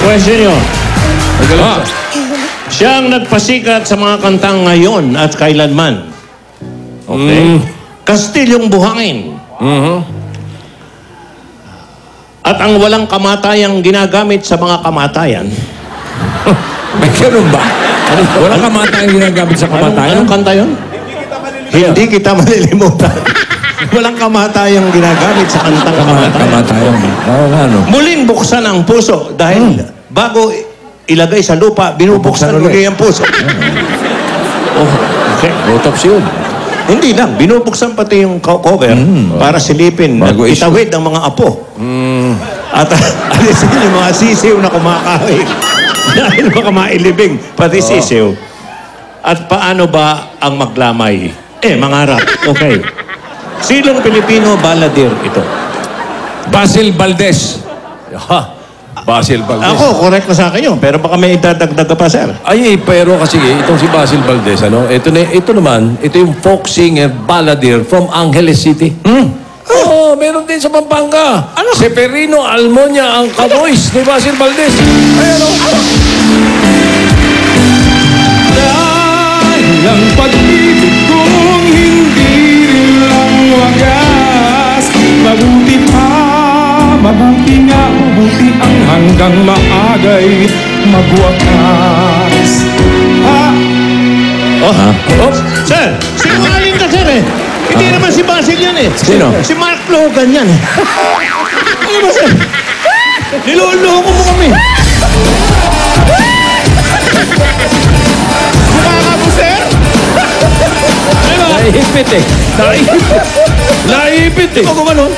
Question nyo. Siyang nagpasikat sa mga kantang ngayon at kailanman. Okay? Kastilyong Buhangin. At ang walang kamatayang ginagamit sa mga kamatayan. May ganun ba? Walang kamatayang ginagamit sa kamatayan? Anong kanta yun? Hindi kita malilimutan. Walang kamatayang ginagamit sa kantang kamatayan. Ano? Muling buksan ang puso dahil bago ilagay sa lupa, binubuksan ulit ang puso. Okay. Autopsy yun. Hindi lang. Binubuksan pati yung cover para silipin at itawid ang mga apo. At alisin yung mga sisiw na kumakawin. Dahil baka mailibing pati sisiw. At paano ba ang maglamay? Mangarap. Okay. Sinong Pilipino balladeer ito? Basil Valdez. Basil Valdez. Ako, correct na sa akin yun. Pero baka may idadagdag ka pa, sir. Ay, pero kasi itong si Basil Valdez, ano? Ito naman, ito yung folk singer, balladeer from Angeles City. Oo, meron din sa Pampanga. Ano? Si Perino Almonia ang ka-voice ni Basil Valdez. Ayan o. Dahil ang pag-ibig kong hindi rin lang wagas, mabuti pa, mabuti nga, mabuti ang hanggang maagay magwakas. Sir, sinungaling ka, sir, eh. Hindi naman si Basil yan, eh. Sino? Si Mark Logan yan, eh. Ano ba, sir? Niloloko mo kami. Kumaka mo, sir? Naipit eh. Naipit eh. Ako ganun.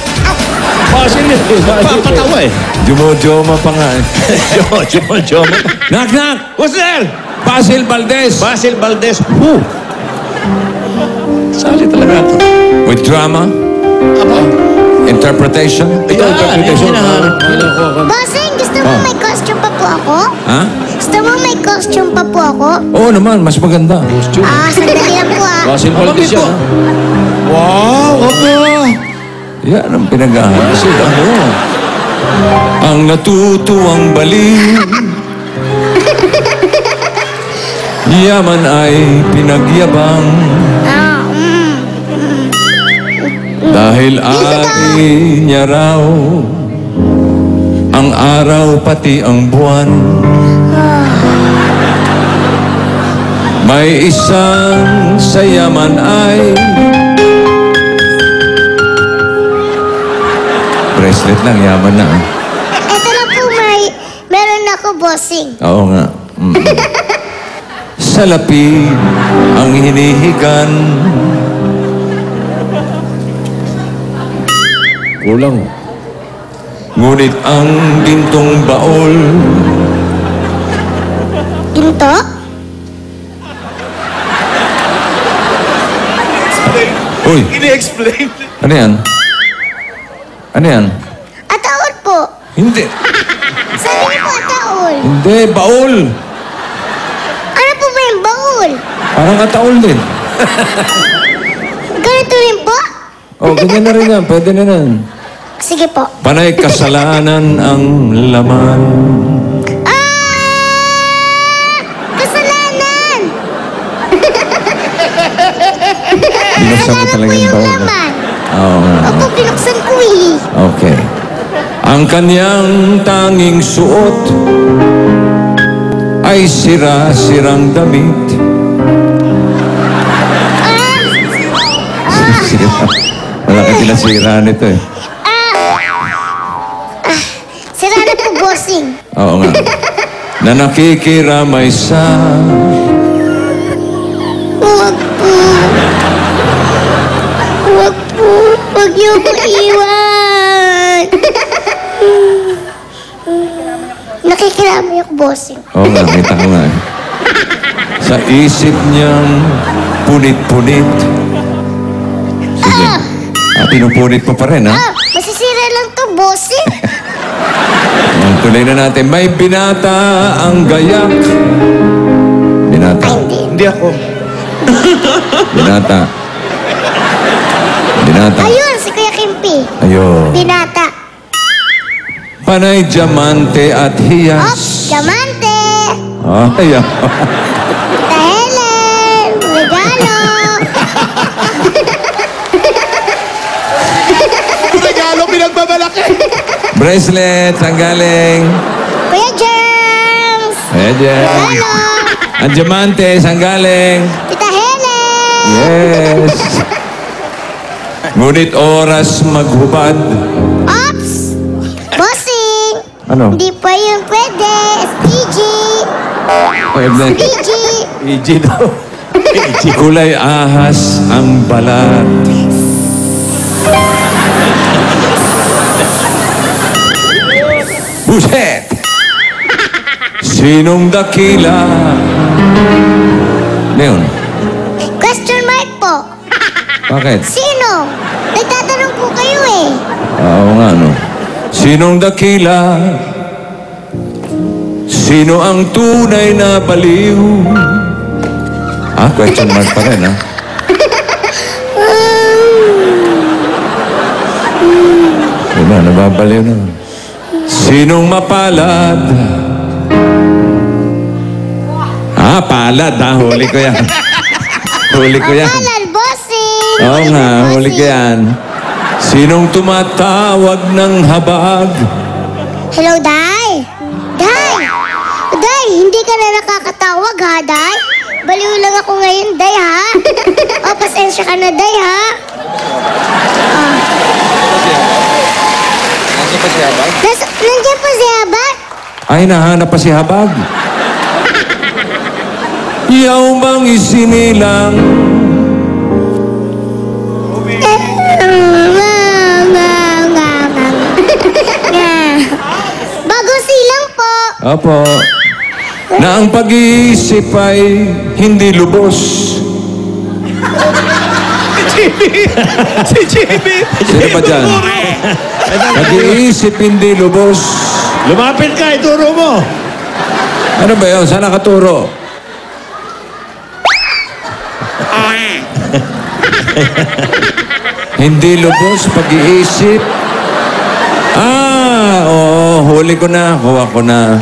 Basil eh. Papatawa, eh. Jumojoma pa nga eh. Joma. Knock, knock. Who's there? Basil Valdez. Basil Valdez. Who? Sali talaga ito. With drama, Aba? interpretation. Ito, Yan, interpretation. Bossing, gusto mo may costume pa po ako? Ha? Gusto mo may costume pa po ako? Oo naman, mas maganda. Sandali lang po Basil Valdez yan. Wow, opo. Yan ang pinag-ahalan. Ang natutuwang baliw, yaman ay pinagyabang, dahil ari niya raw ang araw pati ang buwan. May isang sa yaman ay bracelet lang, yaman na. Ito na po, meron ako, bossing. Oo nga. Salapi ang hinihigan. Kulang. Ngunit ang gintong baol. Ginto? Uy, Ini-explain. ano yan? Ano yan? Ataol po. Hindi. Sabi niyo po, ataol. Hindi, baol. Ano po ba yung baul? Parang ataol din. Ganito rin po? Oh, ganyan na rin yan. Pwede na yan. Sige po. Panay kasalanan ang laman. Kasalanan! Binuksan ko talaga yung baol. laman. Oo nga. Opo, binuksan ko eh. Okay. Ang kanyang tanging suot ay sira-sirang damit. Sira. Wala ka pinasira nito eh. Sira na po, bossing. Oo nga. Na nakikiramay sa... Huwag po. Huwag po. Huwag niyo ko iwan. Nakikiramay ako, bossing. Oo nga, kita ko nga. Sa isip niyang punit-punit. Sige. Pinupunit mo pa rin, ha? Masisira lang to, bossing. Tuloy na natin. May binata ang gayak. Binata. Hindi ako. Binata. Binata. Ayun, si Kuya Kimpi. Ayun. Binata. Panay diamante at Op, hiyas. diamante. Ay, Tita Helen, regalo. Regalo pinagbabalaki. bracelet, ang galing. Kuya Germs. Ayan. Regalo. Ang diamante, ang galing. Tita Helen. Yes. Ngunit oras maghubad. Ops. Bossing. Ano? Hindi pa yun pwede. SPG. Pwede. SPG. EG daw. Kulay ahas ang balat. Buset! Sinong dakila? Leon, Question mark po. bakit? Sino? Nagtatanong po kayo eh. Oo nga, no? Sinong dakila? Sino ang tunay na baliw? Question mark pa rin, ha? Diba, nababaliw na. Sinong mapalad? Palad, ha? Huli ko yan. Huli ko yan. Palal, bossing. Oo nga, huli ko yan. Sinong tumatawag ng habag? Hello, Day. Day. Day, hindi ka na nakakatawag ha, Day? Baliw lang ako ngayon, Day, ha? O, pasensya ka na, Day, ha? Nandiyan po si Habag. Ay, nahanap pa si habag. Yaw bang isinilang? Bagong silang po. Opo. Na ang pag-iisip ay hindi lubos. Si Jimmy. Sino pa dyan? Pag-iisip hindi lubos. Lumapit ka, ituro mo. Ano ba yun? Saan nakaturo? Hindi lubos, pag-iisip. Oo, huli ko na, kuha ko na.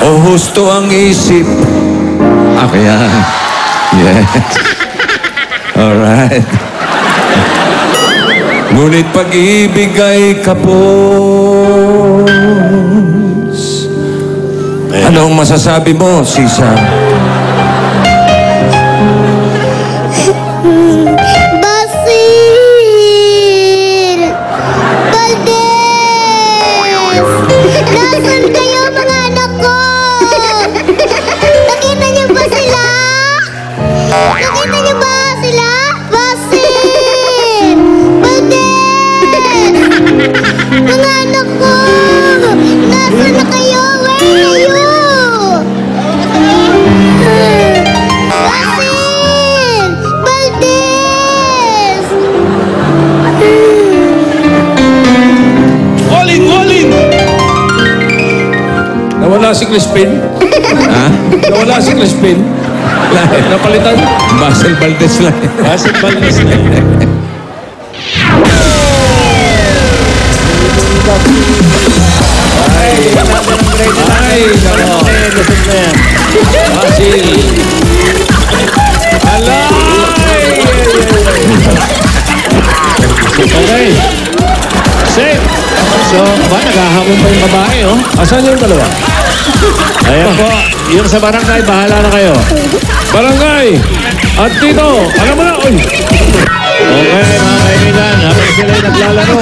O husto ang isip. Yan. Yes. Alright. Ngunit pag-ibig ay kapos. Anong masasabi mo, Sisa? Basil! Valdez! Nasaan kayo mga anak ko? Nakita niyo ba sila? Nakita niyo ba sila? Basil! Valdez! Mga anak ko! Nasaan na kayo? Where are you? Basil! Valdez! Olin! Nawala si Crispin? Ha? Nawala si Crispin? Napalitan? Basil Valdez lang. Basil Valdez na. Ay, nako. Basil. Okay. Safe. So, naghahamon pa yung babae, oh. Asan yung dalawa? Ayan po. Yung sa barangay, bahala na kayo. Barangay! At dito, alam mo na, oy! Okay, mga kaibigan. Habang sila'y naglalaro,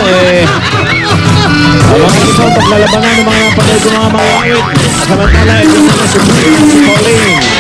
habang isang paglalabanan ng mga napanood ng mga awit. Samantala, ito na si Pauline.